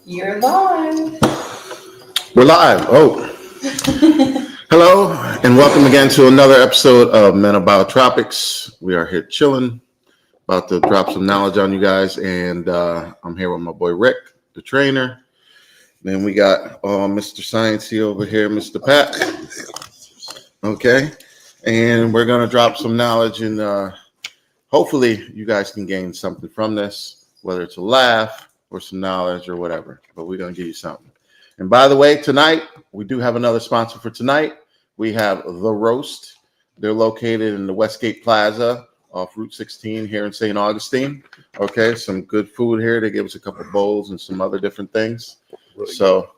You're live. We're live. Oh, hello, and welcome again to another episode of Men of Biotropics. We are here chilling, about to drop some knowledge on you guys, and I'm here with my boy Rick, the trainer. Then we got Mr. Sciencey over here, Mr. Pat. Okay, and we're gonna drop some knowledge, and hopefully you guys can gain something from this, whether it's a laugh or some knowledge or whatever. But we're gonna give you something. And by the way, tonight, we do have another sponsor for tonight. We have The Roast. They're located in the Westgate Plaza off Route 16 here in St. Augustine. Okay, some good food here. They give us a couple bowls and some other different things. Really so good.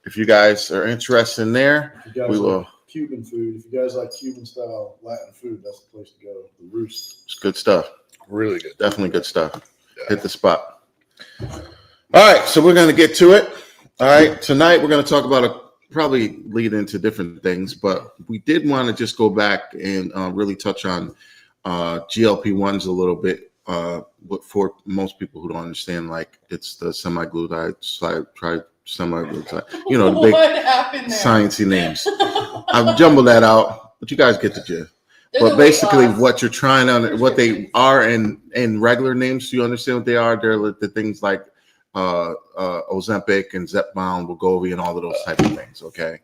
If you guys are interested in there, we will. Like Cuban food. If you guys like Cuban style Latin food, that's the place to go. The Roost. It's good stuff. Really good. Definitely good stuff. Yeah. Hit the spot. All right, so we're going to get to it. All right, tonight we're going to talk about probably lead into different things, but we did want to just go back and really touch on GLP-1s a little bit. But for most people who don't understand, like it's the semaglutide, semaglutide, you know, the big sciencey names. I've jumbled that out, but you guys get the gist. But basically, what you're trying to, what they are in regular names, so you understand what they are. They're the things like Ozempic and Zepbound, Wegovy, and all of those type of things. Okay,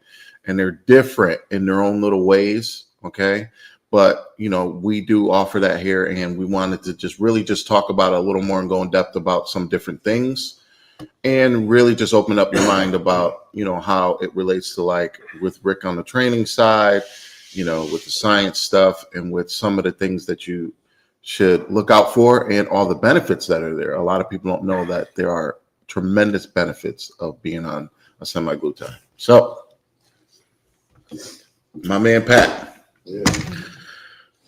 and they're different in their own little ways. Okay, but you know we do offer that here, and we wanted to just talk about it a little more and go in depth about some different things, and really just open up your mind about how it relates to like with Rick on the training side. With the science stuff and with some of the things that you should look out for and all the benefits that are there. A lot of people don't know that there are tremendous benefits of being on a semaglutide. So, my man Pat,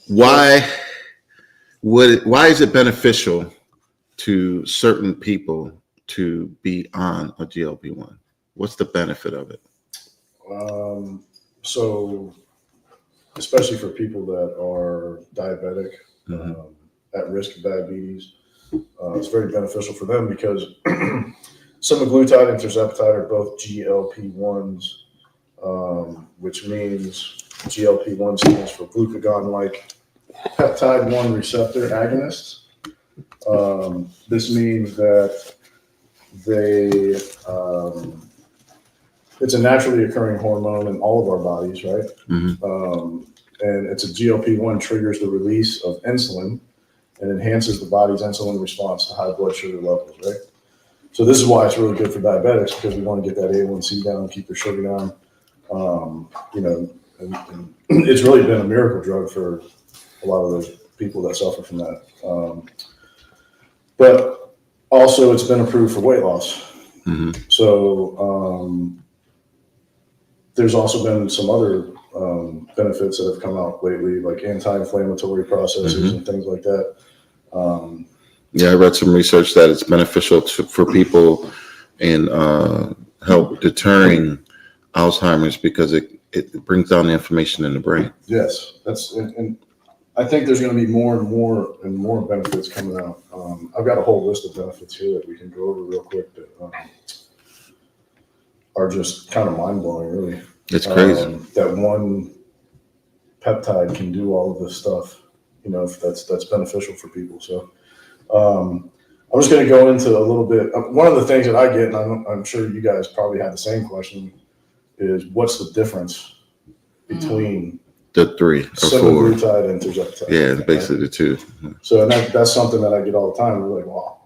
why is it beneficial to certain people to be on a GLP-1? What's the benefit of it? Especially for people that are diabetic, at risk of diabetes, it's very beneficial for them because semaglutide and tirzepatide are both GLP-1s, which means GLP-1 stands for glucagon-like peptide-1 receptor agonists. This means that it's a naturally occurring hormone in all of our bodies, right? And it's a GLP-1 triggers the release of insulin and enhances the body's insulin response to high blood sugar levels, right? So this is why it's really good for diabetics, because we want to get that A1C down, keep their sugar down. And it's really been a miracle drug for a lot of those people that suffer from that. But also it's been approved for weight loss. So there's also been some other benefits that have come out lately, like anti-inflammatory processes and things like that. I read some research that it's beneficial for people in help deterring Alzheimer's because it brings down the inflammation in the brain. Yes, and I think there's going to be more and more benefits coming out. I've got a whole list of benefits here that we can go over real quick that are just kind of mind-blowing, really. It's crazy. That one peptide can do all of this stuff, if that's beneficial for people. So I'm just going to go into a little bit. One of the things that I get, and I'm sure you guys probably have the same question, is what's the difference between the three or semaglutide and tirzepatide? Yeah, basically the two. So and that's something that I get all the time. We're like, wow,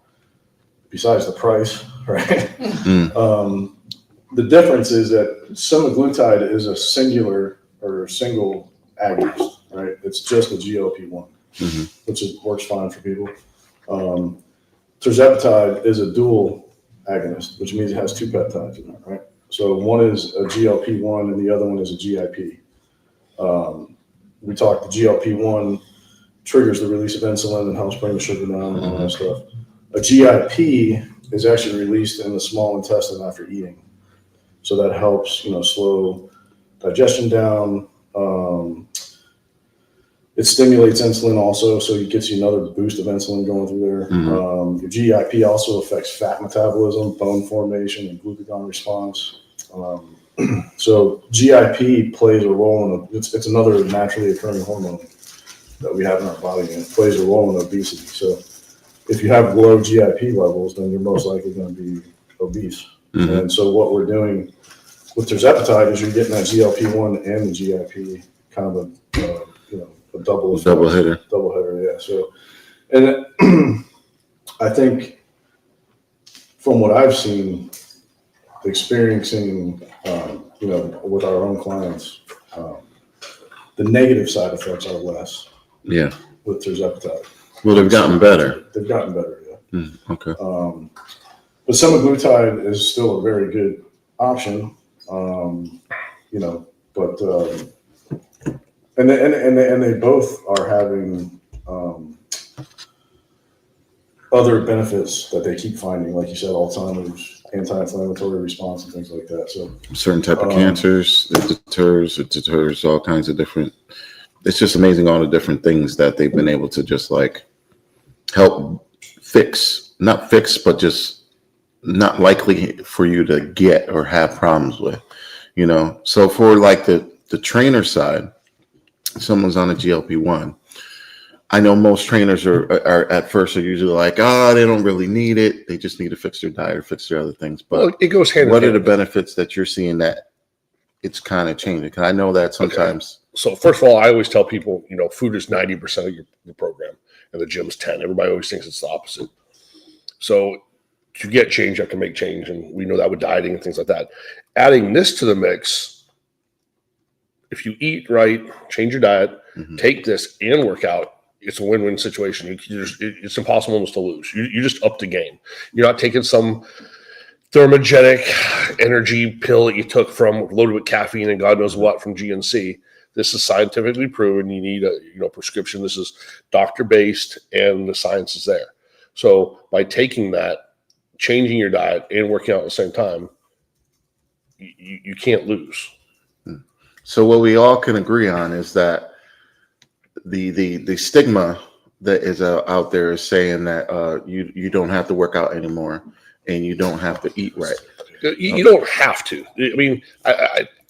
besides the price, right? The difference is that semaglutide is a single agonist, right? It's just a GLP-1, which works fine for people. Tirzepatide is a dual agonist, which means it has two peptides in it, right? So one is a GLP-1 and the other one is a GIP. We talked the GLP-1 triggers the release of insulin and helps bring the sugar down and all that stuff. A GIP is actually released in the small intestine after eating. So that helps, slow digestion down. It stimulates insulin also, so it gets you another boost of insulin going through there. Mm-hmm. Your GIP also affects fat metabolism, bone formation, and glucagon response. So GIP plays a role in it's another naturally occurring hormone that we have in our body, and it plays a role in obesity. So if you have low GIP levels, then you're most likely going to be obese. Mm-hmm. And so what we're doing with tirzepatide is you're getting that GLP-1 and the GIP kind of a double hitter. Double hitter, yeah. So, and I think from what I've seen, experiencing, with our own clients, the negative side effects are less. Yeah. With tirzepatide. Well, they've gotten better. They've gotten better, yeah. Okay. But semaglutide is still a very good option, but and they both are having other benefits that they keep finding, like you said, Alzheimer's, anti-inflammatory response, and things like that. So certain type of cancers, it deters all kinds of different. It's just amazing all the different things that they've been able to just like help not fix, but just not likely for you to get or have problems with, So for like the trainer side, someone's on a GLP-1. I know most trainers are at first are usually like, they don't really need it. They just need to fix their diet or fix their other things. But it goes hand in hand. What are the benefits that you're seeing that it's kind of changing? Because I know that sometimes. Okay. So first of all, I always tell people, food is 90% of your program, and the gym's 10. Everybody always thinks it's the opposite. So to get change, you have to make change, and we know that with dieting and things like that. Adding this to the mix, if you eat right, change your diet, take this and work out, it's a win-win situation. It's impossible almost to lose. You just up the game. You're not taking some thermogenic energy pill that you took from loaded with caffeine and God knows what from GNC. This is scientifically proven. You need a prescription. This is doctor-based, and the science is there. So by taking that, changing your diet and working out at the same time, you can't lose. So what we all can agree on is that the stigma that is out there is saying that you don't have to work out anymore and you don't have to eat right. You don't have to. I mean,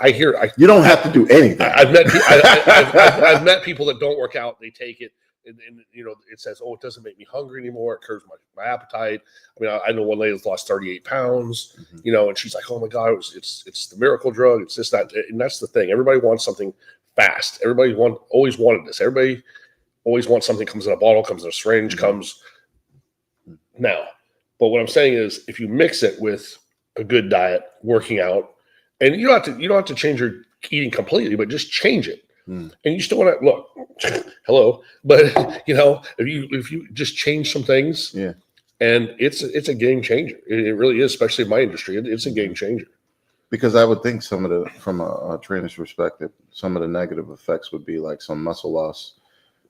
I hear you don't have to do anything. I've met people that don't work out. They take it, and it says, it doesn't make me hungry anymore. It curbs my appetite. I mean, I know one lady that's lost 38 pounds. And she's like, oh my God, it's the miracle drug. It's this, that, and that's the thing. Everybody wants something fast. Everybody always wanted this. Everybody always wants something comes in a bottle, comes in a syringe, comes now. But what I'm saying is, if you mix it with a good diet, working out, and you don't have to change your eating completely, but just change it. And you still want to look, hello, but if you just change some things, and it's a game changer. It really is, especially in my industry. It's a game changer. Because I would think from a trainer's perspective, some of the negative effects would be like some muscle loss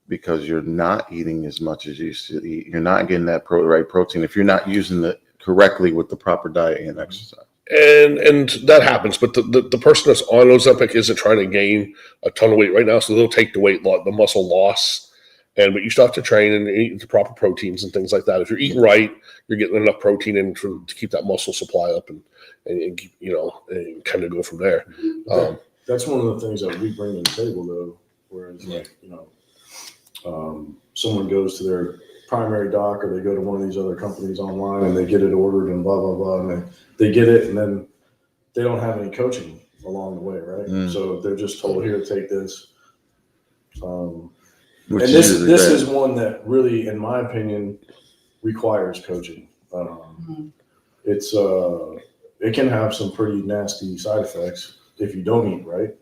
because you're not eating as much as you used to eat. You're not getting that right protein if you're not using it correctly with the proper diet and exercise. And that happens, but the person that's on Ozempic isn't trying to gain a ton of weight right now, so they'll take the muscle loss, but you still have to train and eat the proper proteins and things like that. If you're eating right, you're getting enough protein in to keep that muscle supply up and kind of go from there. That's one of the things that we bring to the table, though. Whereas, someone goes to their primary doc or they go to one of these other companies online and they get it ordered and blah, blah, blah. And they get it and then they don't have any coaching along the way, right? So they're just told, here, take this. And this is one that really, in my opinion, requires coaching. It can have some pretty nasty side effects if you don't eat right.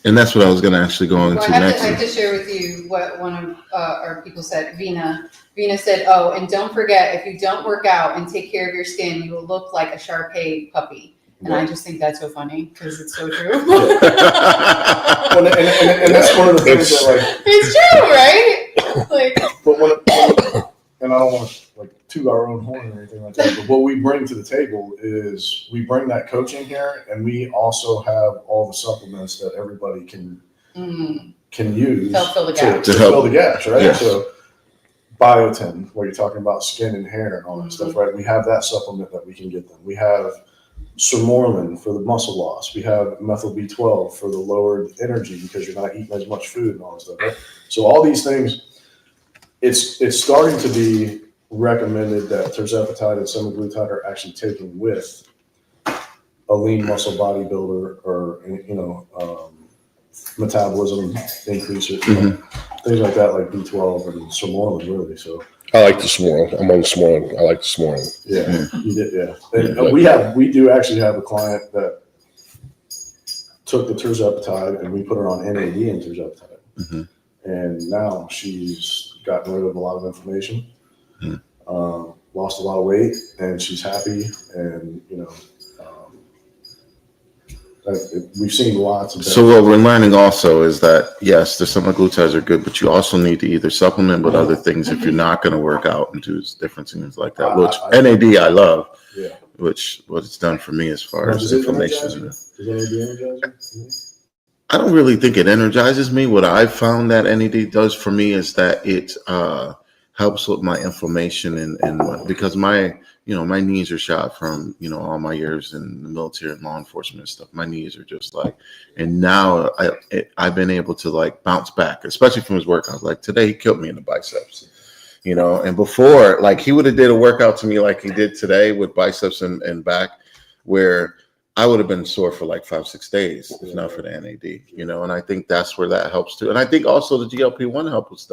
And that's what I was going to actually go into next. I have to share with you what one of our people said. Vina said, and don't forget, if you don't work out and take care of your skin, you will look like a Shar-Pei puppy. And I just think that's so funny because it's so true. and that's one of the things that it's true, right? And I don't want to toot our own horn or anything like that, but what we bring to the table is we bring that coaching here, and we also have all the supplements that everybody can can use Help fill the gap. to To help. fill the gaps, right? Yes. So biotin, where you're talking about skin and hair and all that stuff, right? We have that supplement that we can get them. We have sermorelin for the muscle loss. We have methyl B12 for the lowered energy because you're not eating as much food and all that stuff, right? So all these things, it's starting to be recommended that tirzepatide and semaglutide are actually taken with a lean muscle bodybuilder or, metabolism increaser, things like that, like B12 and sermorelin, really. So I like the Smorlin. I'm on the Smorlin. I like the Smorlin. yeah, you did, yeah. And we do actually have a client that took the tirzepatide and we put her on NAD and tirzepatide, and now she's gotten rid of a lot of inflammation, lost a lot of weight, and she's happy. And we've seen lots of. So what we're learning also is that yes, the semaglutides are good, but you also need to either supplement with other things if you're not going to work out and do different things like that. Which NAD I love, which what it's done for me as far as inflammation. Does NAD energize you? I don't really think it energizes me. What I've found that NAD does for me is that it helps with my inflammation and because my knees are shot from all my years in the military and law enforcement and stuff. My knees are just like, and now I've been able to like bounce back, especially from his workouts. Like today, he killed me in the biceps, and before, like he would have did a workout to me like he did today with biceps and back, where I would have been sore for like 5-6 days if not for the NAD, and I think that's where that helps too. And I think also the GLP-1 helps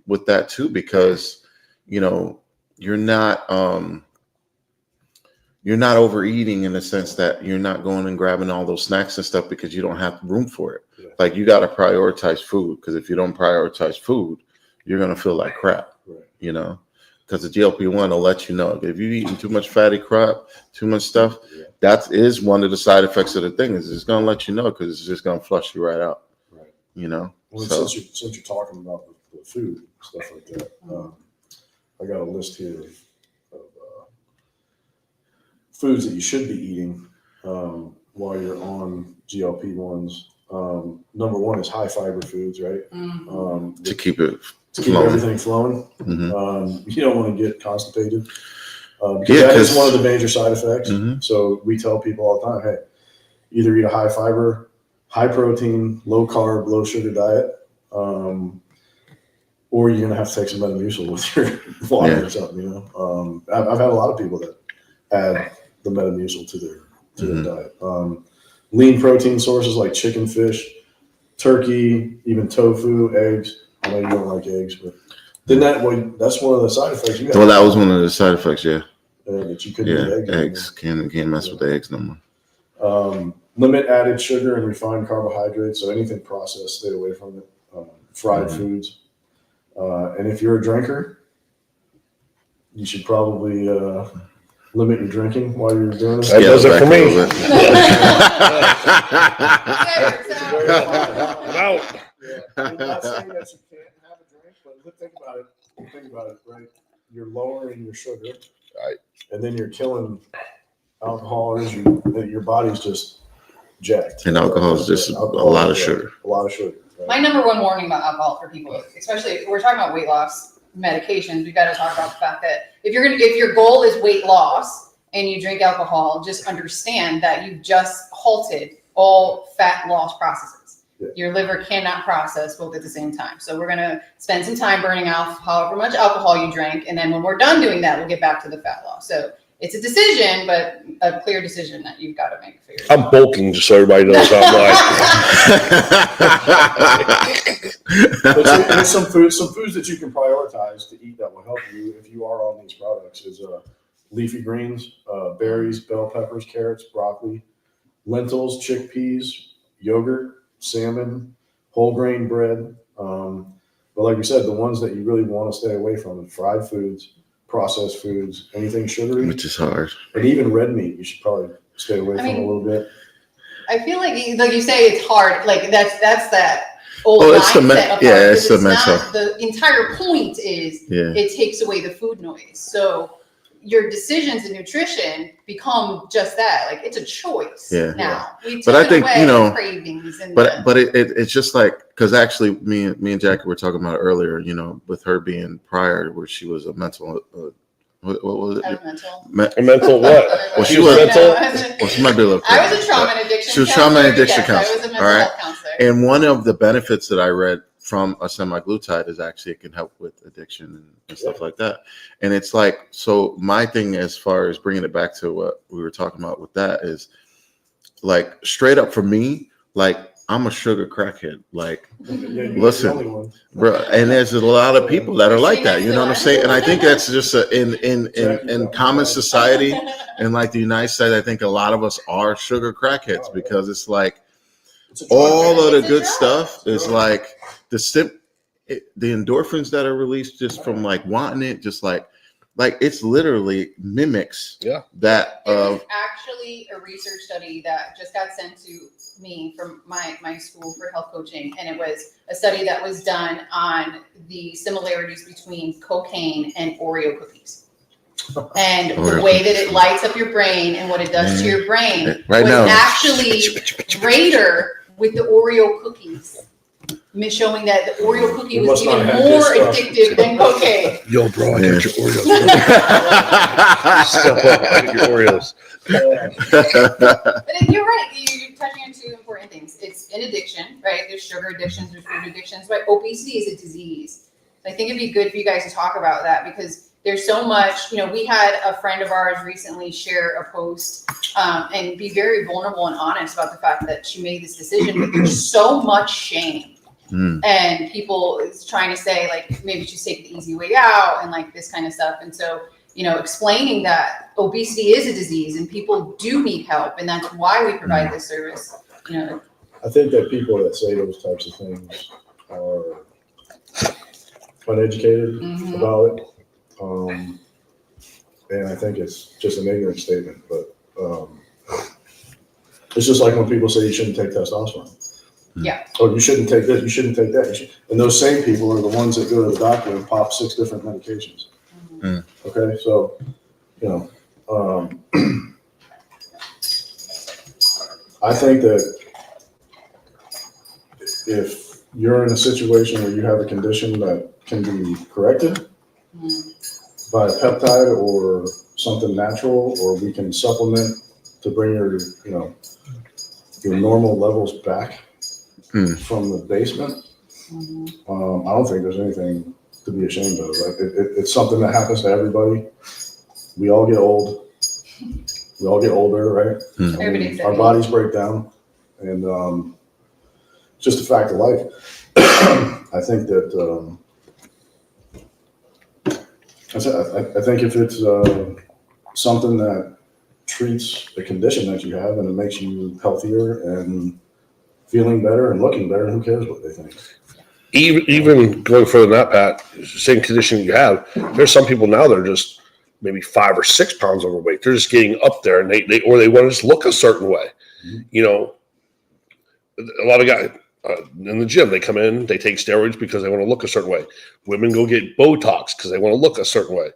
with that too, because you're not overeating in the sense that you're not going and grabbing all those snacks and stuff because you don't have room for it. Yeah. Like you got to prioritize food, because if you don't prioritize food, you're going to feel like crap, right. Because the GLP-1 will let you know if you're eating too much fatty crap, too much stuff, that is one of the side effects of the thing. Is it's going to let you know, because it's just going to flush you right out. Right. Well, so, since you're talking about the food stuff like that, I got a list here of foods that you should be eating while you're on GLP-1s. Number one is high fiber foods, right? To keep everything flowing. You don't want to get constipated because that is one of the major side effects. So we tell people all the time, hey, either eat a high fiber, high protein, low carb, low sugar diet, or you're gonna have to take some Metamucil with your water or something. I've had a lot of people that add the Metamucil to their diet. Lean protein sources like chicken, fish, turkey, even tofu, eggs. I know you don't like eggs, but that's one of the side effects you got. Well, that was one of the side effects, that you couldn't eat eggs. Can't mess with the eggs no more. Limit added sugar and refined carbohydrates, so anything processed, stay away from it. Fried foods. And if you're a drinker, you should probably limit your drinking while you're doing this. That does it for me. I'm out. I'm not saying that you can't have a drink, but think about it, right? You're lowering your sugar, right, and then you're killing alcohol. Your body's just jacked. And alcohol is just a lot of sugar. A lot of sugar. Right? My number one warning about alcohol for people, especially if we're talking about weight loss medications, we've got to talk about the fact that if your goal is weight loss and you drink alcohol, just understand that you've just halted all fat loss processes. Your liver cannot process both at the same time. So we're going to spend some time burning off however much alcohol you drank. And then when we're done doing that, we'll get back to the fat loss. So it's a decision, but a clear decision that you've got to make for yourself. I'm bulking, just so everybody knows I'm But there's some foods that you can prioritize to eat that will help you if you are on these products is leafy greens, berries, bell peppers, carrots, broccoli, lentils, chickpeas, yogurt, salmon, whole grain bread. But like we said, the ones that you really want to stay away from are fried foods, processed foods, anything sugary. Which is hard. And even red meat, you should probably stay away from a little bit. I feel like you say it's hard. Like that's that old it's mindset the mental. The entire point is it takes away the food noise. So your decisions in nutrition become just that. Like it's a choice now. But I think, cravings and but it's just like, because actually me and Jackie were talking about it earlier, with her being prior where she was a mental, what was it? mental. A mental what? Well, she was mental. Well, she might be a little I was crazy, a trauma and addiction. she was trauma and addiction counselor. counselor. I was a mental All right. health counselor. And one of the benefits that I read from a semaglutide is actually it can help with addiction and stuff like that. And it's like, so my thing as far as bringing it back to what we were talking about with that is like straight up for me, like I'm a sugar crackhead. Like, listen, bro, and there's a lot of people that are like that. You know what I'm saying? And I think that's just in common society and like the United States. I think a lot of us are sugar crackheads because it's like all of the good stuff is like the endorphins that are released just from like wanting it, just like it's literally mimics that of actually a research study that just got sent to me from my school for health coaching, and it was a study that was done on the similarities between cocaine and Oreo cookies and the way that it lights up your brain and what it does to your brain right was now actually greater with the Oreo cookies, showing that the Oreo cookie was even more addictive than cocaine. Yo, bro, I got your Oreos. Step up, I got your Oreos. But you're right. You're touching on two important things. It's an addiction, right? There's sugar addictions, there's food addictions, but obesity is a disease. So I think it'd be good for you guys to talk about that because there's so much. We had a friend of ours recently share a post and be very vulnerable and honest about the fact that she made this decision, but there's so much shame. And people is trying to say like maybe she's taking the easy way out and like this kind of stuff. And so, explaining that obesity is a disease and people do need help, and that's why we provide this service. I think that people that say those types of things are uneducated about it. And I think it's just an ignorant statement, but it's just like when people say you shouldn't take testosterone. Yeah. Oh, you shouldn't take this, you shouldn't take that. And those same people are the ones that go to the doctor and pop 6 different medications. Okay, so, I think that if you're in a situation where you have a condition that can be corrected by a peptide or something natural, or we can supplement to bring your normal levels back from the basement, I don't think there's anything to be ashamed of. It's something that happens to everybody. We all get old. We all get older, right? Our bodies break down, and it's just a fact of life. I think that I think if it's something that treats a condition that you have and it makes you healthier and feeling better and looking better, who cares what they think? Even going further than that, Pat, same condition you have, there's some people now that are just maybe 5 or 6 pounds overweight. They're just getting up there, and they want to just look a certain way. A lot of guys in the gym, they come in, they take steroids because they want to look a certain way. Women go get Botox because they want to look a certain way.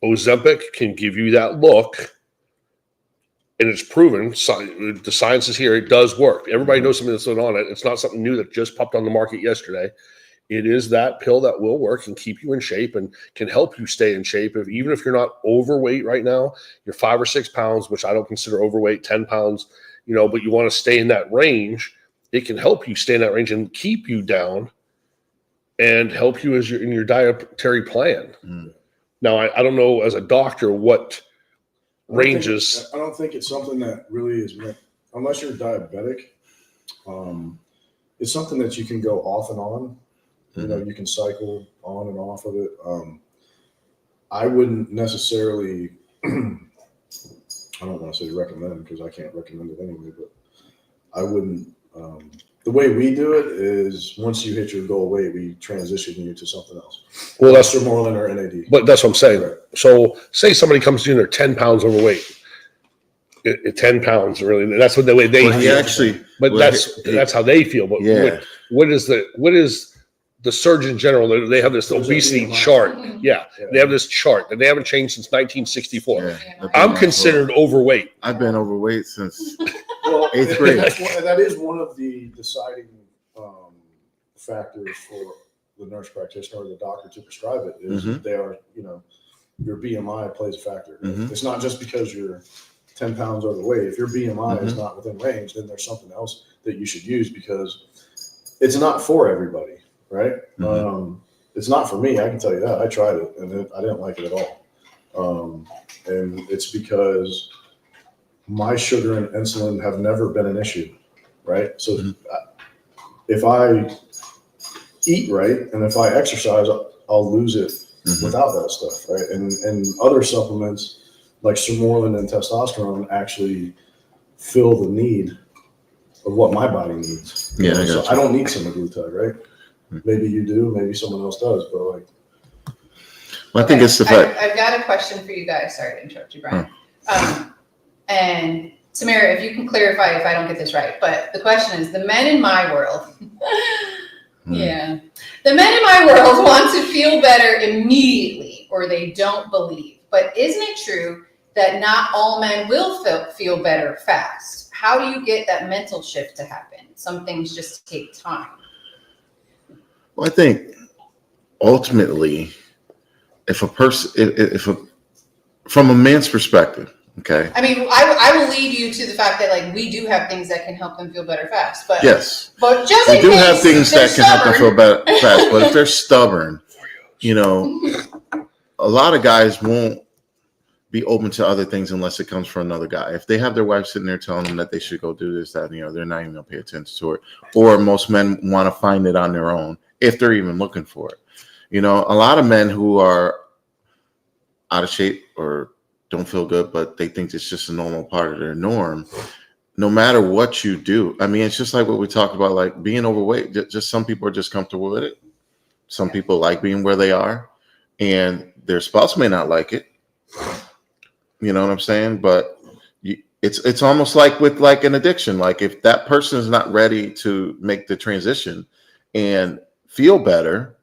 Ozempic can give you that look, and it's proven. The science is here. It does work. Everybody knows something that's on it. It's not something new that just popped on the market yesterday. It is that pill that will work and keep you in shape and can help you stay in shape. Even if you're not overweight right now, you're 5 or 6 pounds, which I don't consider overweight, 10 pounds, but you want to stay in that range. It can help you stay in that range and keep you down and help you in your dietary plan. Now, I don't know as a doctor what ranges. I don't think it's something that really is meant, unless you're diabetic. It's something that you can go off and on. You can cycle on and off of it. I wouldn't necessarily, I don't want to say recommend because I can't recommend it anyway, but I wouldn't. The way we do it is once you hit your goal weight, we transition you to something else. Well, that's Sermorelin or NAD. But that's what I'm saying. Right. So say somebody comes in, they're 10 pounds overweight. 10 pounds, really. That's what the way they feel. Actually, but that's how they feel. But what is the the Surgeon General, they have this There's a obesity BMI. chart. Yeah, Yeah. they have this chart that they haven't changed since 1964. Yeah, the I'm BMI considered overweight. I've been overweight since Well, eighth grade. that is one of the deciding factors for the nurse practitioner or the doctor to prescribe it is Mhm. they are, your BMI plays a factor. Mhm. It's not just because you're 10 pounds overweight. If your BMI is Mhm. not within range, then there's something else that you should use because it's not for everybody, right? Mhm. It's not for me. I can tell you that. I tried it and I didn't like it at all. And it's because my sugar and insulin have never been an issue, right? So Mhm. if I eat right and if I exercise, I'll lose it Mhm. without that stuff, right? And other supplements like sermorelin and testosterone actually fill the need of what my body needs. Yeah, I So got you. I don't need semaglutide, right? Mhm. Maybe you do, maybe someone else does, but like, I think it's the fact. I've got a question for you guys. Sorry to interrupt you, Brian. And Tamara, if you can clarify if I don't get this right, but the question is, the men in my world, yeah, the men in my world want to feel better immediately, or they don't believe. But isn't it true that not all men will feel better fast? How do you get that mental shift to happen? Some things just take time. Well, I think ultimately, if a person, from a man's perspective, okay, I mean, I will lead you to the fact that like we do have things that can help them feel better fast, but yes, but just we in do case have things they're that can help them feel stubborn. better fast. But if they're stubborn, a lot of guys won't be open to other things unless it comes from another guy. If they have their wife sitting there telling them that they should go do this, that, they're not even gonna pay attention to it. Or most men want to find it on their own if they're even looking for it. A lot of men who are out of shape or don't feel good, but they think it's just a normal part of their norm. No matter what you do, I mean, it's just like what we talk about, like being overweight. Just some people are just comfortable with it. Some people like being where they are, and their spouse may not like it. You know what I'm saying? But it's almost like with like an addiction. Like if that person is not ready to make the transition and feel better,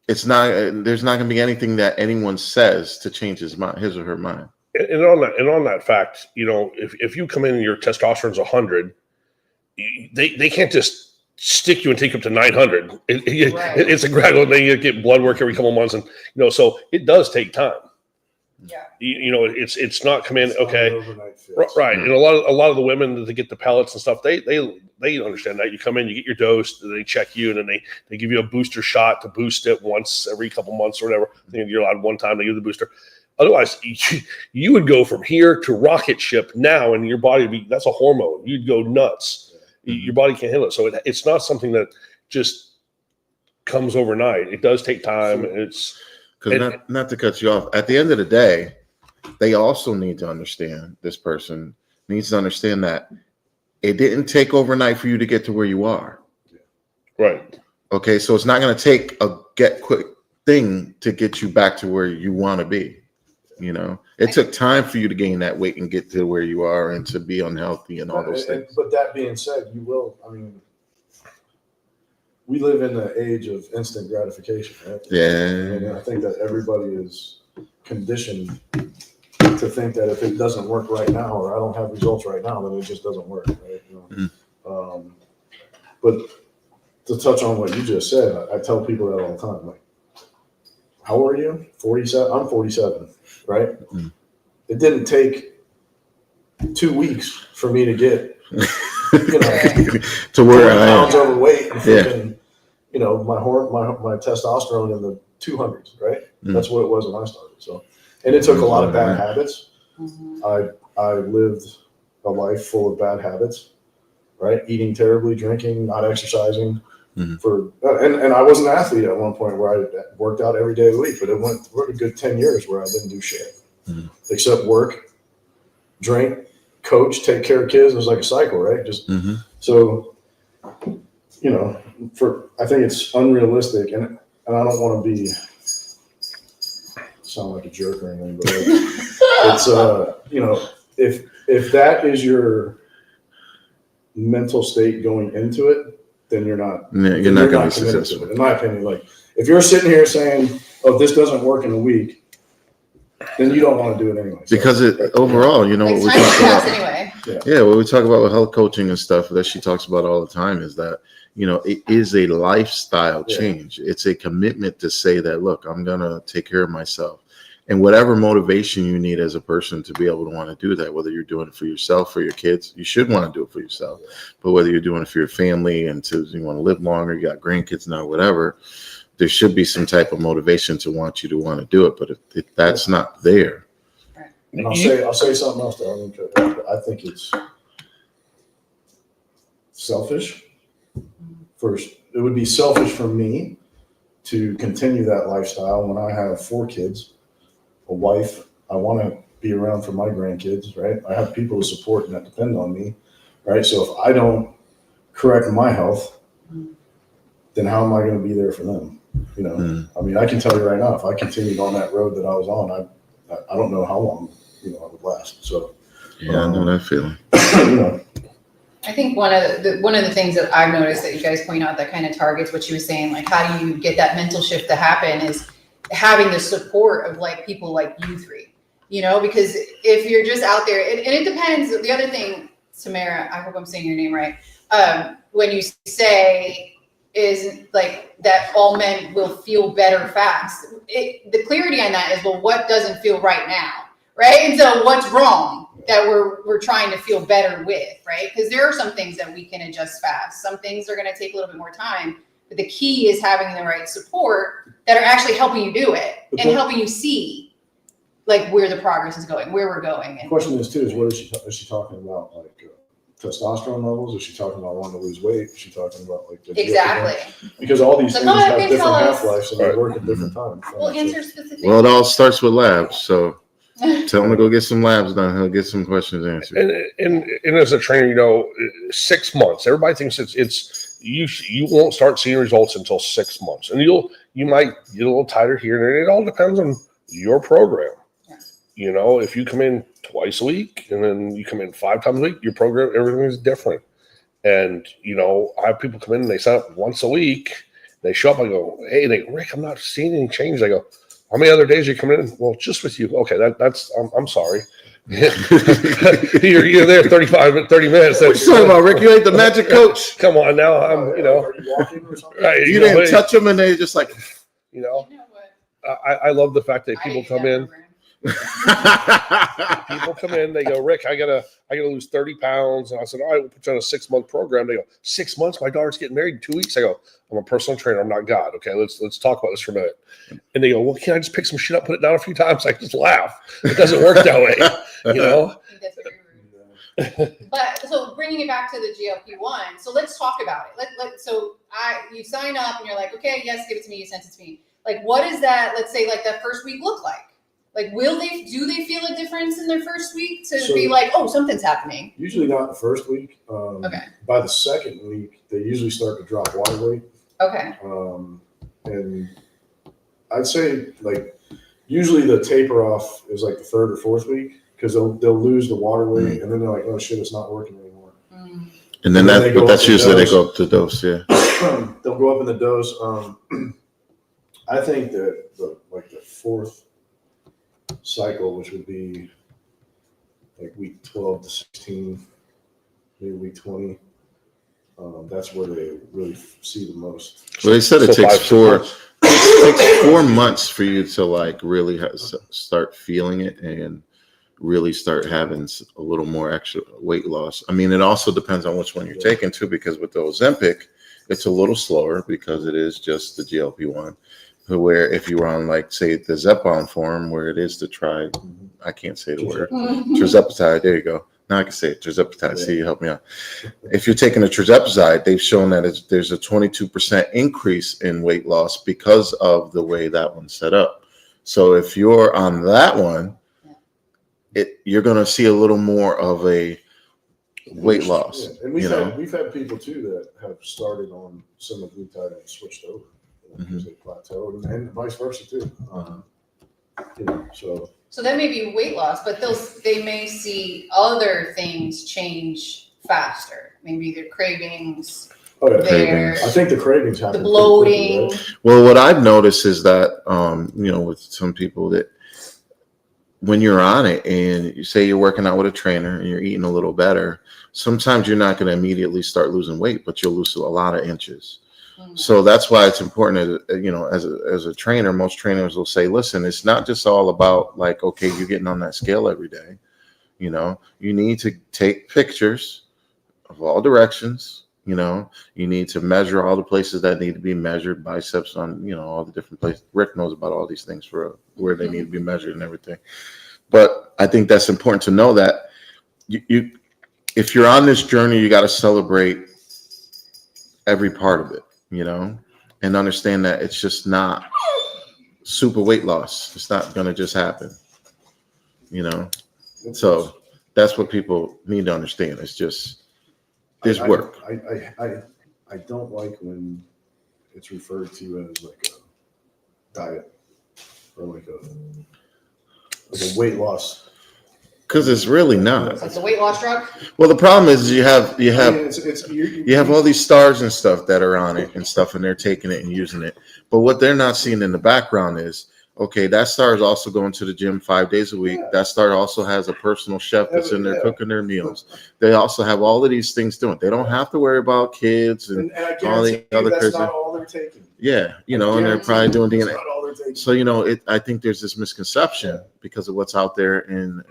it's not. There's not going to be anything that anyone says to change his or her mind. And on that fact, if you come in and your testosterone's 100, they can't just stick you and take you up to 900. It's a gradual thing. You get blood work every couple of months, and so it does take time. Yeah. It's not come in okay, overnight fix. right? And a lot of the women that get the pellets and stuff, they understand that. You come in, you get your dose, they check you, and then they give you a booster shot to boost it once every couple months or whatever. I think you're allowed one time to give the booster. Otherwise, you would go from here to rocket ship now, and your body would be, that's a hormone. You'd go nuts. Your body can't handle it. So it's not something that just comes overnight. It does take time. Because not to cut you off, at the end of the day, they also need to understand, this person needs to understand that it didn't take overnight for you to get to where you are. Right. Okay, so it's not going to take a get quick thing to get you back to where you want to be. It took time for you to gain that weight and get to where you are and to be unhealthy and all those things. But that being said, we live in the age of instant gratification, right? Yeah. And I think that everybody is conditioned to think that if it doesn't work right now, or I don't have results right now, then it just doesn't work, right? But to touch on what you just said, I tell people that all the time. Like, how old are you? 47. I'm 47, right? It didn't take 2 weeks for me to get to where I pounds am. overweight and freaking, my testosterone in the 200s, right? That's what it was when I started. So, and it took a lot of bad habits. I lived a life full of bad habits, right? Eating terribly, drinking, not exercising. And I was an athlete at one point where I worked out every day of the week, but it went for a good 10 years where I didn't do shit except work, drink, coach, take care of kids. It was like a cycle, right? So, I think it's unrealistic, and I don't want to sound like a jerk or anything, but it's if that is your mental state going into it, then you're not. You're not going to be committed successful. to it. In my opinion, like if you're sitting here saying, "Oh, this doesn't work in a week," then you don't want to do it anyway. So, Because overall, you know, Like what we time talk pass about. anyway. Yeah, what we talk about with health coaching and stuff that she talks about all the time is that, you know, it is a lifestyle change. It's a commitment to say that, look, I'm going to take care of myself. And whatever motivation you need as a person to be able to want to do that, whether you're doing it for yourself, for your kids, you should want to do it for yourself. But whether you're doing it for your family and you want to live longer, you got grandkids now, whatever, there should be some type of motivation to want you to want to do it. But if that's not there. And I'll say something else, though. I think it's selfish. First, it would be selfish for me to continue that lifestyle when I have 4 kids, a wife. I want to be around for my grandkids, right? I have people to support and that depend on me, right? So if I don't correct my health, then how am I going to be there for them? You know, I mean, I can tell you right now, if I continued on that road that I was on, I don't know how long, you know, I would last. So Yeah, I know that feeling. You know, I think one of the things that I've noticed that you guys point out that kind of targets what she was saying, like how do you get that mental shift to happen, is having the support of like people like you three, you know, because if you're just out there, and it depends. The other thing, Samara, I hope I'm saying your name right, when you say is like that all men will feel better fast. The clarity on that is, well, what doesn't feel right now, right? And so what's wrong that we're trying to feel better with, right? Because there are some things that we can adjust fast. Some things are going to take a little bit more time. But the key is having the right support that are actually helping you do it and helping you see like where the progress is going, where we're going. the question is too, is what is she talking about? Like testosterone levels? Is she talking about wanting to lose weight? Is she talking about like Exactly. Because all these things have different tell us. half-lives and they work at different times. We'll answer specifically. Well, it all starts with labs. So tell him to go get some labs done. He'll get some questions answered. And as a trainer, you know, 6 months. Everybody thinks it's you won't start seeing results until 6 months, and you might get a little tighter here and there. It all depends on your program. Yeah. You know, if you come in twice a week and then you come in 5 times a week, your program, everything is different. And you know, I have people come in and they sign up once a week. They show up. I go, hey, Rick, I'm not seeing any change. I go, how many other days are you coming in? Well, just with you. Okay, that's I'm sorry. you're there 30 minutes. What you talking about, Rick? You ain't the magic coach. Come on now. I'm, you know, Are you walking or something? right, You know, didn't touch them, and they just like, you know, You know what? I love the fact that I people hate come that in. program. People come in, they go, Rick, I gotta lose 30 pounds. And I said, all right, we'll put you on a 6-month program. They go, 6 months? My daughter's getting married in 2 weeks. I go, I'm a personal trainer. I'm not God. Okay, let's talk about this for a minute. And they go, well, can I just pick some shit up, put it down a few times? I just laugh. It doesn't work that way, you know. I think that's very rude. But so bringing it back to the GLP-1, so let's talk about it. So you sign up and you're like, okay, yes, give it to me. You sent it to me. Like, what is that? Let's say like that first week look like? Like, do they feel a difference in their first week to be like, oh, something's happening? Usually not the first week. Okay. By the second week, they usually start to drop water weight. Okay. And I'd say like usually the taper off is like the 3rd or 4th week because they'll lose the water weight and then they're like, oh shit, it's not working anymore. and then that's usually they go up to dose. Yeah. They'll go up in the dose. I think that the 4th cycle, which would be like week 12 to 16, maybe week 20. That's where they really see the most. Well, they said it So takes 5 4 months for you to like really start feeling it and really start having a little more extra weight loss. I mean, it also depends on which one you're taking too, because with the Ozempic, it's a little slower because it is just the GLP-1. Where if you were on like say the Zepbound form, where it is to I can't say the word, tirzepatide. There you go. Now I can say it. Tirzepatide. Yeah. See, you help me out. If you're taking a tirzepatide, they've shown that there's a 22% increase in weight loss because of the way that one's set up. So if you're on that one, you're going to see a little more of a weight loss. Yeah. And we've had people too that have started on semaglutide and switched over because they plateaued, and vice versa too. So that may be weight loss, but they may see other things change faster. Maybe their cravings Oh, yeah. there, I think the cravings happen. the pretty bloating. quickly, right? Well, what I've noticed is that, with some people that when you're on it and you say you're working out with a trainer and you're eating a little better, sometimes you're not going to immediately start losing weight, but you'll lose a lot of inches. So that's why it's important, as a trainer, most trainers will say, listen, it's not just all about like, okay, you're getting on that scale every day. You need to take pictures of all directions. You need to measure all the places that need to be measured, biceps on, all the different places. Rick knows about all these things for where they need to be measured and everything. But I think that's important to know that you if you're on this journey, you got to celebrate every part of it, and understand that it's just not super weight loss. It's not going to just happen, So that's what people need to understand. It's just, there's work. I don't like when it's referred to as like a diet or like a weight loss. Because it's really not. It's like the weight loss drug. Well, the problem is you have I mean, you have all these stars and stuff that are on it and stuff, and they're taking it and using it. But what they're not seeing in the background is, okay, that star is also going to the gym 5 days a week. Yeah. That star also has a personal chef that's in there cooking their meals. They also have all of these things doing. They don't have to worry about kids and I all the other that's crazy. not all they're taking. Yeah, and they're probably doing That's DNA. not all they're taking. So I think there's this misconception because of what's out there in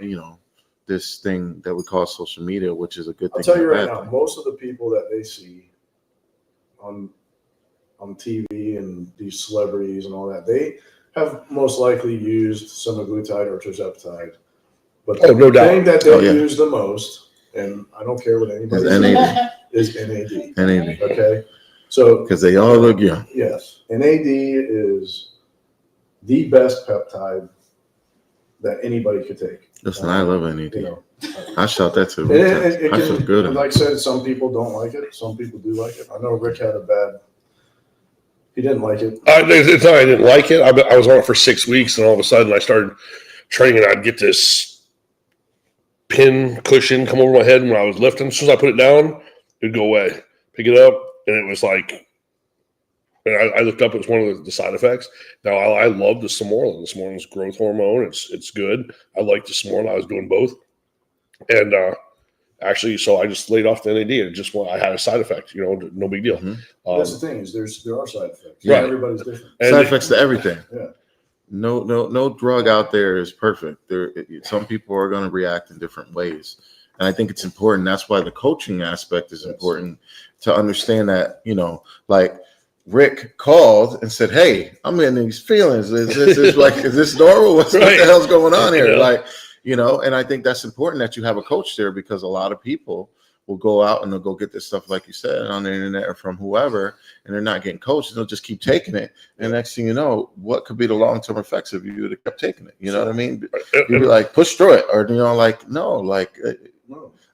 this thing that we call social media, which is a good thing. I'll tell you and a right bad now, thing. most of the people that they see on TV and these celebrities and all that, they have most likely used semaglutide or tirzepatide. But Oh, no the doubt. thing that they Oh, yeah. use the most, and I don't care what anybody Is says, NAD. is NAD. NAD. Okay, so Because they all look young. yes, NAD is the best peptide that anybody could take. Listen, I love NAD. You know, I shot that too. it I feel can, good. like I said, some people don't like it. Some people do like it. I know Rick he didn't like it. It's not I didn't like it. I was on it for 6 weeks, and all of a sudden I started training. I'd get this pin cushion come over my head when I was lifting. As soon as I put it down, it'd go away. Pick it up, and it was like, and I looked up. It was one of the side effects. Now I love the Smorlin. The Smorlin's growth hormone. It's good. I like the Smorlin. I was doing both, and actually, so I just laid off the NAD. And I had a side effect. No big deal. Mm-hmm. That's the thing is there are side effects. Right. Everybody's different. Side effects to everything. Yeah. No drug out there is perfect. Some people are going to react in different ways. And I think it's important. That's why the coaching aspect is important to understand that, like Rick called and said, hey, I'm in these feelings. Is this normal? What the hell's going on here? And I think that's important that you have a coach there, because a lot of people will go out and they'll go get this stuff, like you said, on the internet or from whoever, and they're not getting coached. They'll just keep taking it. And next thing you know, what could be the long-term effects if you would have kept taking it? You know what I mean? You'd be like, push through it. Or, no,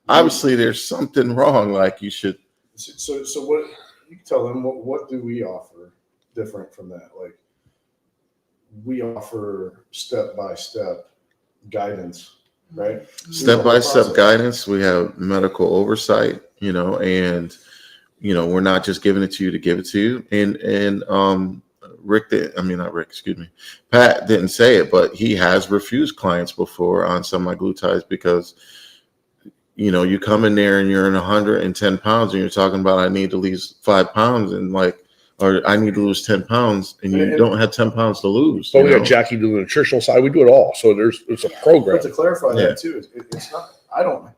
obviously there's something wrong. Like you should. So what you can tell them, what do we offer different from that? Like we offer step-by-step guidance. Right. Step-by-step guidance. We have medical oversight, and we're not just giving it to you to give it to you. And Pat didn't say it, but he has refused clients before on semaglutides because you come in there and you're in 110 pounds and you're talking about I need to lose 5 pounds or I need to lose 10 pounds, and you don't have 10 pounds to lose. But we got Jackie doing the nutritional side. We do it all. So it's a program. But to clarify that too, it's not. I don't.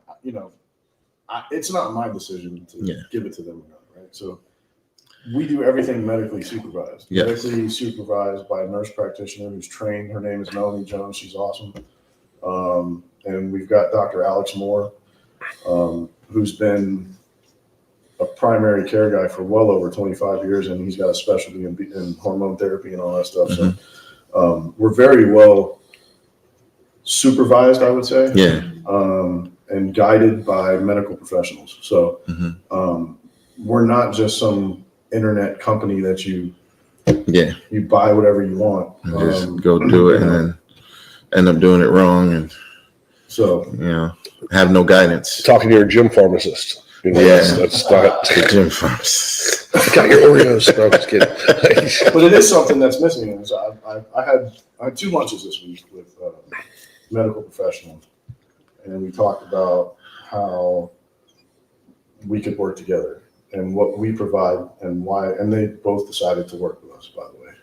It's not my decision to give it to them or not. Right. So we do everything medically supervised. Yes. Medically supervised by a nurse practitioner who's trained. Her name is Melanie Jones. She's awesome. And we've got Dr. Alex Moore, who's been a primary care guy for well over 25 years, and he's got a specialty in hormone therapy and all that stuff. Mm-hmm. So we're very well supervised, I would say, and guided by medical professionals. So we're not just some internet company that you buy whatever you want. Just go do it and then end up doing it wrong, and so have no guidance. Talking to your gym pharmacist. You know, Yeah. that's not. The gym pharmacist. I got your Oreos. No, I'm just kidding. But it is something that's missing. And so I had 2 lunches this week with medical professionals, and we talked about how we could work together and what we provide and why. And they both decided to work with us, by the way.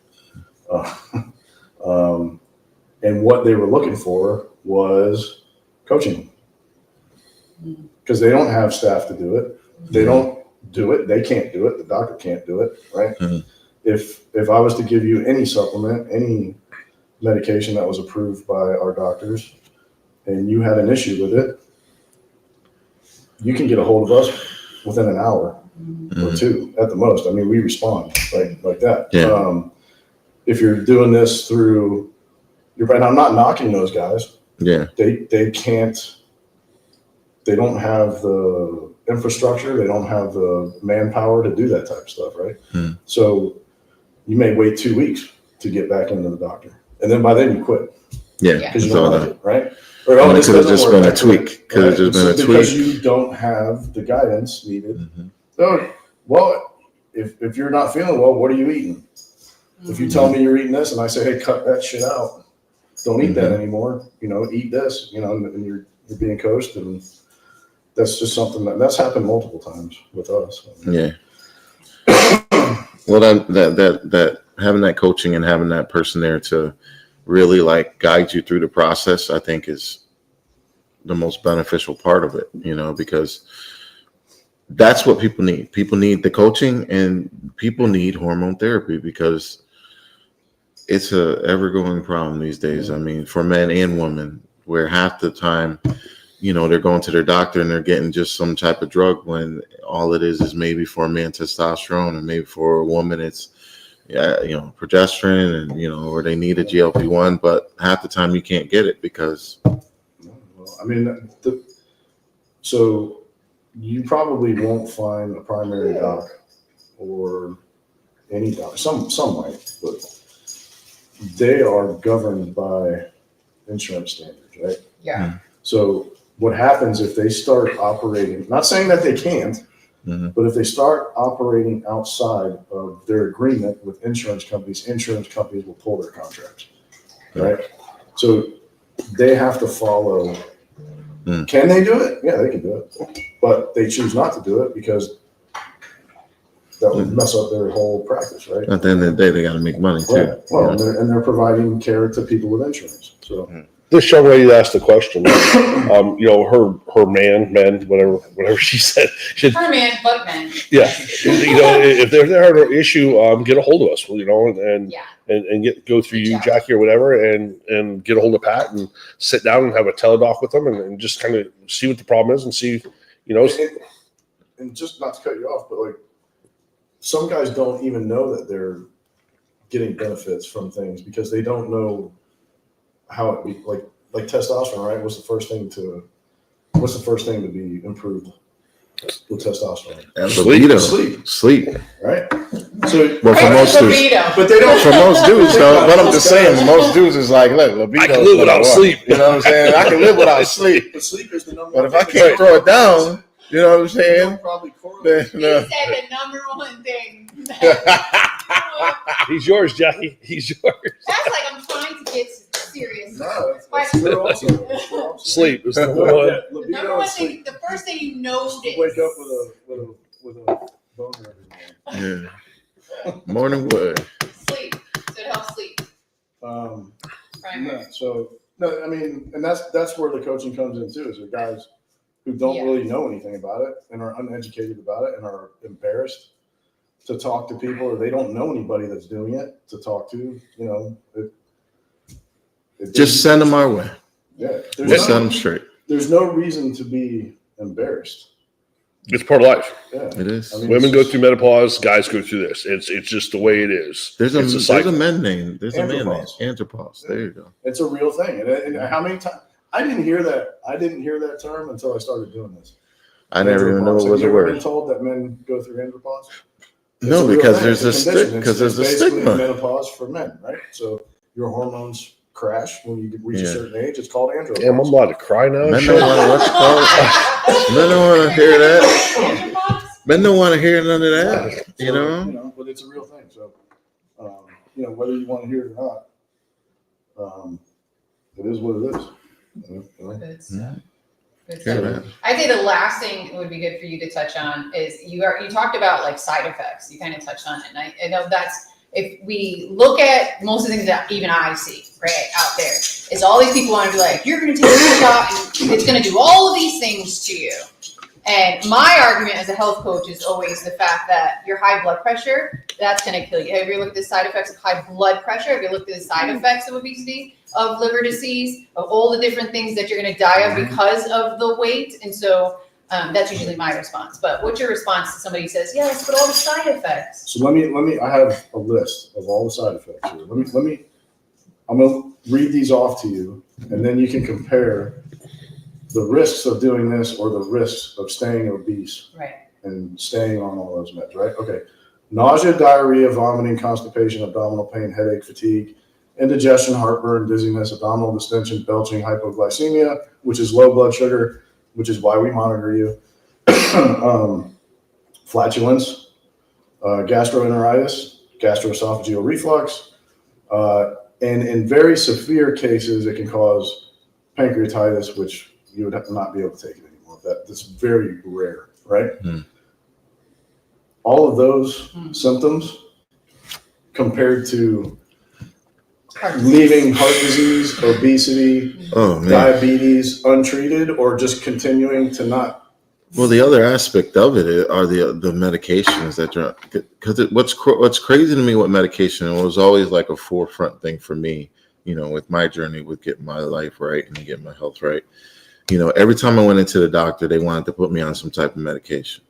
And what they were looking for was coaching, because they don't have staff to do it. They don't do it. They can't do it. The doctor can't do it, right? Mhm. If I was to give you any supplement, any medication that was approved by our doctors, and you had an issue with it, you can get a hold of us within an hour or 2 at the most. I mean, we respond like that. Yeah. If you're doing this through your brand, I'm not knocking those guys. Yeah. They can't. They don't have the infrastructure. They don't have the manpower to do that type of stuff, right? So you may wait 2 weeks to get back into the doctor, and then by then you quit Yeah. because you It's all don't like that. it, right? Or And it this could have doesn't just work, been a I quit, tweak. Could have right? just been a Because tweak. you don't have the guidance needed. Mhm. So, well, if you're not feeling well, what are you eating? If you tell me you're eating this, and I say, hey, cut that shit out, don't eat that anymore. You know, eat this. You know, and you're being coached, and that's just something that's happened multiple times with us. Yeah. Well, that having that coaching and having that person there to really like guide you through the process, I think is the most beneficial part of it, you know, because that's what people need. People need the coaching, and people need hormone therapy because it's a ever-growing problem these days. I mean, for men and women, where half the time, you know, they're going to their doctor and they're getting just some type of drug when all it is maybe for a man testosterone, and maybe for a woman it's progesterone, and or they need a GLP-1, but half the time you can't get it because. Well, I mean, so you probably won't find a primary doc or any doc. Some might, but they are governed by insurance standards, right? Yeah. So what happens if they start operating, not saying that they can't, but if they start operating outside of their agreement with insurance companies will pull their contracts, right? So they have to follow. Can they do it? Yeah, they can do it. But they choose not to do it because that would mess up their whole practice, right? At the end of the day, they got to make money too. Right. Well, and they're providing care to people with insurance. So This young lady asked the question. Her men, whatever she said. Her man, but men. Yeah, if there's an issue, get a hold of us. And go through you, Jackie, or whatever, and get a hold of Pat and sit down and have a teledoc with them and just kind of see what the problem is and see, And just not to cut you off, but like some guys don't even know that they're getting benefits from things because they don't know how it be like testosterone, right? What's the first thing to be improved with testosterone? Sleep. Right? So Well, for most dudes, but they don't for most dudes, though, but I'm just saying, most dudes is like, look, libido. I can live without sleep. You know what I'm saying? I can live without sleep. But sleep is the number But one if I thing. can't throw it down, you know what I'm saying? Probably correlate. He No. said the number one thing. He's yours, Jackie. He's yours. That's like I'm trying to get serious. No, that's good also. Sleep is the one. The Libido number and one sleep. thing, the first thing you notice. Wake up with a boner every morning. Yeah. Morning wood. Sleep. So it helps sleep. Primary. No, I mean, and that's where the coaching comes in too. Is there guys who don't really know anything about it and are uneducated about it and are embarrassed to talk to people, or they don't know anybody that's doing it to talk to. Just send them our way. Yeah, Just send them straight. there's no reason to be embarrassed. It's part of life. Yeah, It is. I mean, Women go through menopause, guys go through this. It's just the way it is. There's It's a cycle. man name. There's a man name. Andropause. Andropause. There you go. It's a real thing. And how many times I didn't hear that term until I started doing this. I never even knew it was a Have you ever been word. told that men go through andropause? It's No, a real because thing. there's It's a condition. because It's there's a basically stigma. menopause for men, right? So your hormones crash when you reach a Yeah. certain age. It's called andropause. Damn, I'm allowed to cry now. Men Shit. don't want to what's it called? Men don't want to hear that. Men don't want to hear none of that. You know. But it's a real thing. So, whether you want to hear it or not, it is what it is. Good stuff. Yeah. Good Hear stuff. that. I think the last thing would be good for you to touch on is you talked about like side effects. You kind of touched on it, and I know that's, if we look at most of the things that even I see right out there, is all these people want to be like, you're going to take this shot and it's going to do all of these things to you. And my argument as a health coach is always the fact that your high blood pressure, that's going to kill you. Have you looked at the side effects of high blood pressure? Have you looked at the side effects of obesity, of liver disease, of all the different things that you're going to die of because of the weight? And so that's usually my response. But what's your response to somebody who says, yes, but all the side effects? So let me. I have a list of all the side effects here. Let me. I'm gonna read these off to you, and then you can compare the risks of doing this or the risks of staying obese and staying on all those meds. Right? Okay. Nausea, diarrhea, vomiting, constipation, abdominal pain, headache, fatigue, indigestion, heartburn, dizziness, abdominal distension, belching, hypoglycemia, which is low blood sugar, which is why we monitor you, flatulence, gastroenteritis, gastroesophageal reflux, and in very severe cases, it can cause pancreatitis, which you would not be able to take it anymore. That's very rare, right? Mm. All of those symptoms compared to leaving heart disease, obesity, diabetes untreated, or just continuing to not. Well, the other aspect of it are the medications that you're, because what's crazy to me with medication, and it was always like a forefront thing for me, with my journey with getting my life right and getting my health right. Every time I went into the doctor, they wanted to put me on some type of medication,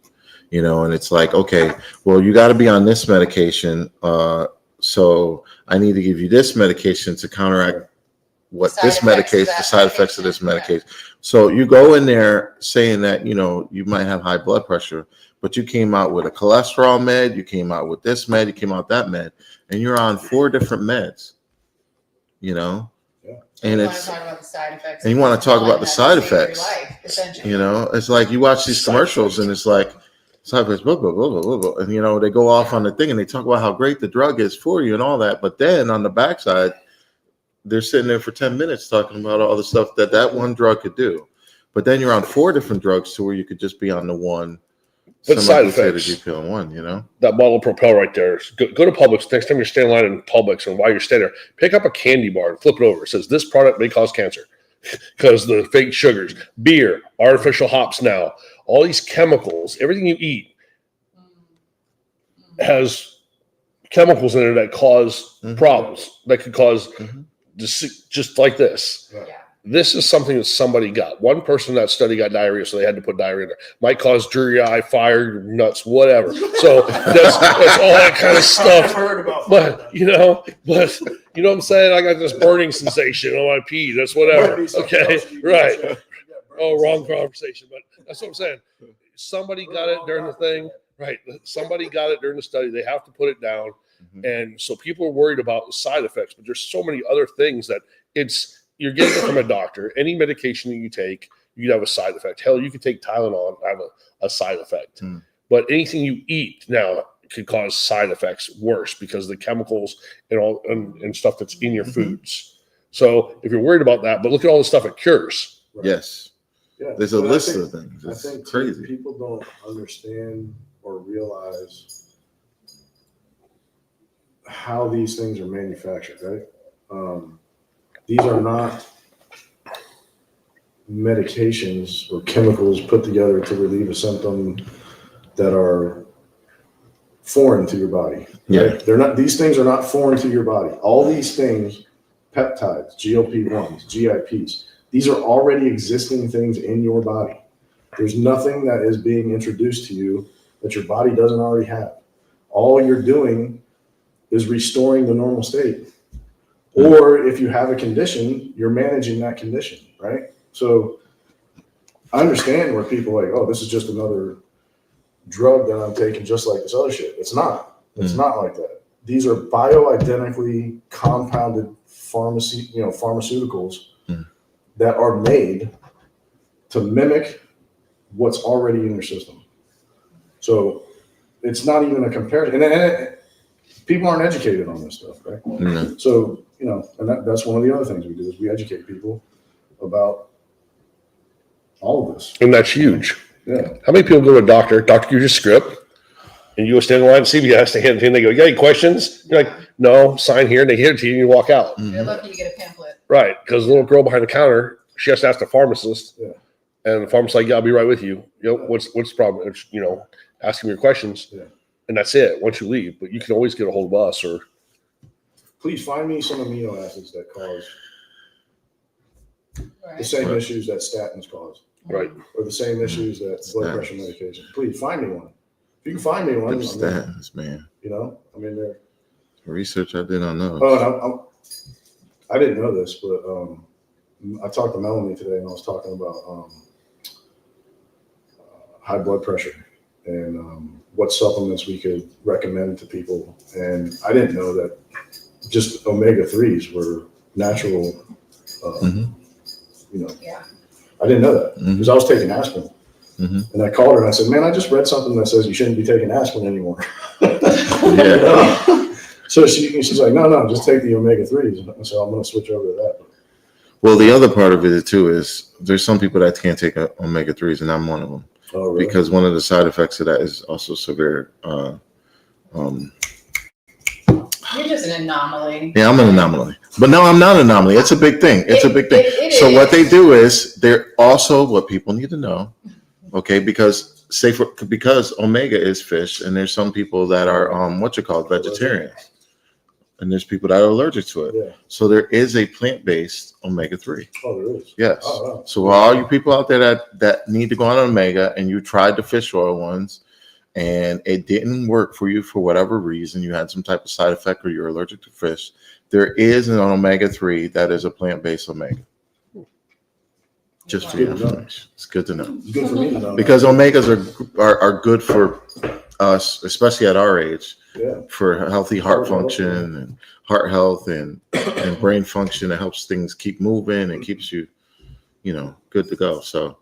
and it's like, okay, well, you got to be on this medication. So I need to give you this medication to counteract what this medication, the side effects of this medication. Yeah. So you go in there saying that, you might have high blood pressure, but you came out with a cholesterol med, you came out with this med, you came out with that med, and you're on 4 different meds, Yeah. And you want to talk about the side effects. And you want to talk about the side effects. It's like you watch these commercials and it's like, side effects, blah, blah, blah, blah, blah. And, they go off on the thing and they talk about how great the drug is for you and all that. But then on the backside, they're sitting there for 10 minutes talking about all the stuff that one drug could do. But then you're on 4 different drugs to where you could just be on the one. But side effects. You on one, That bottle of Propel right there. Go to Publix. Next time you're standing in line in Publix, and while you're standing there, pick up a candy bar and flip it over. It says, this product may cause cancer because the fake sugars, beer, artificial hops now, all these chemicals, everything you eat has chemicals in it that cause problems, that could cause just like this. Yeah. This is something that somebody got. One person in that study got diarrhea, so they had to put diarrhea in there. Might cause dreary eye, fire, nuts, whatever. So that's all that kind of stuff. I've heard about but you know what I'm saying? I got this burning sensation on my pee. That's whatever. Okay, right. Oh, wrong conversation. But that's what I'm saying. Somebody got it during the thing. Right. Somebody got it during the study. They have to put it down. And so people are worried about the side effects, but there's so many other things that you're getting it from a doctor. Any medication that you take, you have a side effect. Hell, you could take Tylenol and have a side effect. But anything you eat now could cause side effects worse because of the chemicals and all and stuff that's in your foods. So if you're worried about that, but look at all the stuff it cures. Right. Yes. Yeah. There's a list of things. I It's think crazy. People don't understand or realize how these things are manufactured, right? These are not medications or chemicals put together to relieve a symptom that are foreign to your body. Right? Yeah. These things are not foreign to your body. All these things, peptides, GLP-1s, GIPs, these are already existing things in your body. There's nothing that is being introduced to you that your body doesn't already have. All you're doing is restoring the normal state. Or if you have a condition, you're managing that condition, right? So I understand where people are like, oh, this is just another drug that I'm taking just like this other shit. It's not. It's not like that. These are bioidentically compounded pharmaceuticals that are made to mimic what's already in your system. So it's not even a comparison. And people aren't educated on this stuff, right? Mm-hmm. So, and that's one of the other things we do is we educate people about all of this. And that's huge. Yeah. How many people go to a doctor gives you a script, and you go stand in line at CVS, they hand it to you, and they go, "You got any questions?" You're like, "No," sign here, and they hand it to you, and you walk out. You're lucky you get a pamphlet. Right, because the little girl behind the counter, she has to ask the pharmacist, Yeah. and the pharmacist's like, "Yeah, I'll be right with you." What's the problem? It's, asking your questions, and that's it. Once you leave, but you can always get a hold of us or. Please find me some amino acids that cause the Right. same issues that statins cause, Right. or the same issues that blood pressure medication. Please find me one. If you can find me one, Statins, man. they're. Research I did on those. Oh, and I didn't know this, but I talked to Melanie today, and I was talking about high blood pressure and what supplements we could recommend to people. And I didn't know that just omega-3s were natural. Yeah. I didn't know that because I was taking aspirin. And I called her and I said, "Man, I just read something that says you shouldn't be taking aspirin anymore." So she's like, "No, just take the omega-3s." And so I'm going to switch over to that. Well, the other part of it too is there's some people that can't take omega-3s, and I'm one of them. Oh, really? Because one of the side effects of that is also severe. You're just an anomaly. Yeah, I'm an anomaly. But no, I'm not an anomaly. It's a big thing. It's a big thing. So what they do is they're also what people need to know. Okay, because omega is fish, and there's some people that are vegetarians. And there's people that are allergic to it. Yeah. So there is a plant-based omega-3. Oh, there is. Yes. Oh, wow. So all you people out there that need to go on omega and you tried the fish oil ones and it didn't work for you for whatever reason, you had some type of side effect or you're allergic to fish, there is an omega-3 that is a plant-based omega. Just for your information. It's good to know. It's good for me to know. Because omegas are good for us, especially at our age. Yeah. For healthy heart function and heart health and brain function. It helps things keep moving and keeps you, good to go. So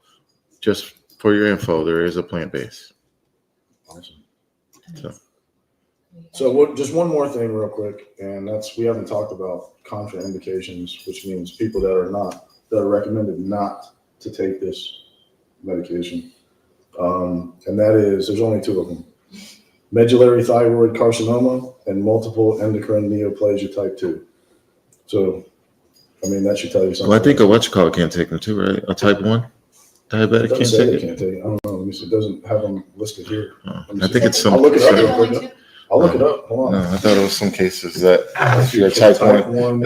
just for your info, there is a plant-based. Awesome. So just one more thing real quick, and we haven't talked about contraindications, which means people that are recommended not to take this medication. And that is, there's only two of them. Medullary thyroid carcinoma and multiple endocrine neoplasia type 2. So, that should tell you something. Well, I think can't take them too, right? A type 1 diabetic can't take it. Can't take it. I don't know. Let me see. It doesn't have them listed here. I think it's some. I'll look it up real quick. I'll look it up. Hold on. No, I thought it was some cases that if you're type 1,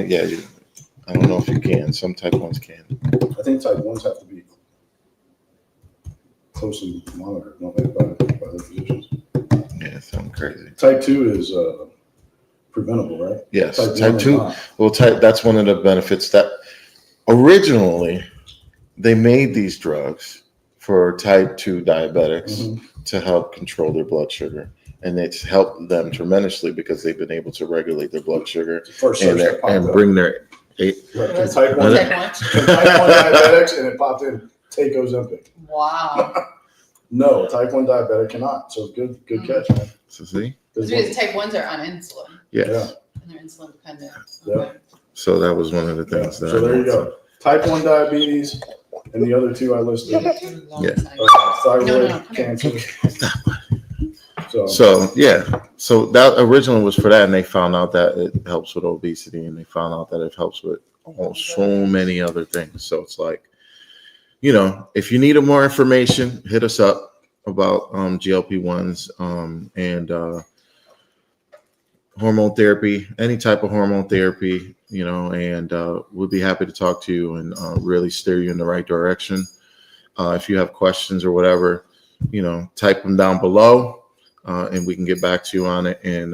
yeah, I don't know if you can. Some type 1s can. I think type 1s have to be closely monitored, not made by the physicians. Yeah, something crazy. Type 2 is preventable, right? Yes, Type 2. Well, that's one of the benefits that originally they made these drugs for type 2 diabetics to help control their blood sugar. And it's helped them tremendously because they've been able to regulate their blood sugar and bring their type 1 diabetics, and it popped in take Ozempic. Wow. No, type 1 diabetic cannot. So good catch, man. So see? Because type 1s are on insulin. Yes. And they're insulin dependent. Yeah. So that was one of the things. So there you go. Type 1 diabetes, and the other two I listed. Thyroid cancer. So that originally was for that, and they found out that it helps with obesity, and they found out that it helps with so many other things. So it's like, if you need more information, hit us up about GLP-1s and hormone therapy, any type of hormone therapy, and we'll be happy to talk to you and really steer you in the right direction. If you have questions or whatever, type them down below. And we can get back to you on it and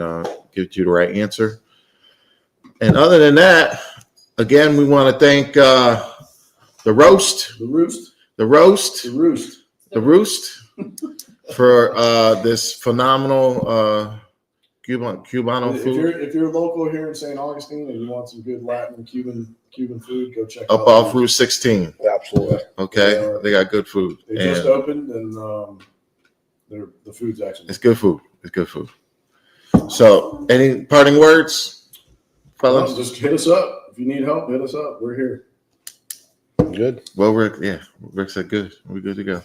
give you the right answer. And other than that, again, we want to thank the Roast for this phenomenal Cubano food. If you're local here in St. Augustine and you want some good Latin Cuban food, go check Up out off Route 16. Absolutely. Okay, they got good food. They just And opened, and the food's actually it's good food. It's good food. So, any parting words, fellas? Well, just hit us up if you need help. Hit us up. We're here. Good. Well, Rick said good. We're good to go.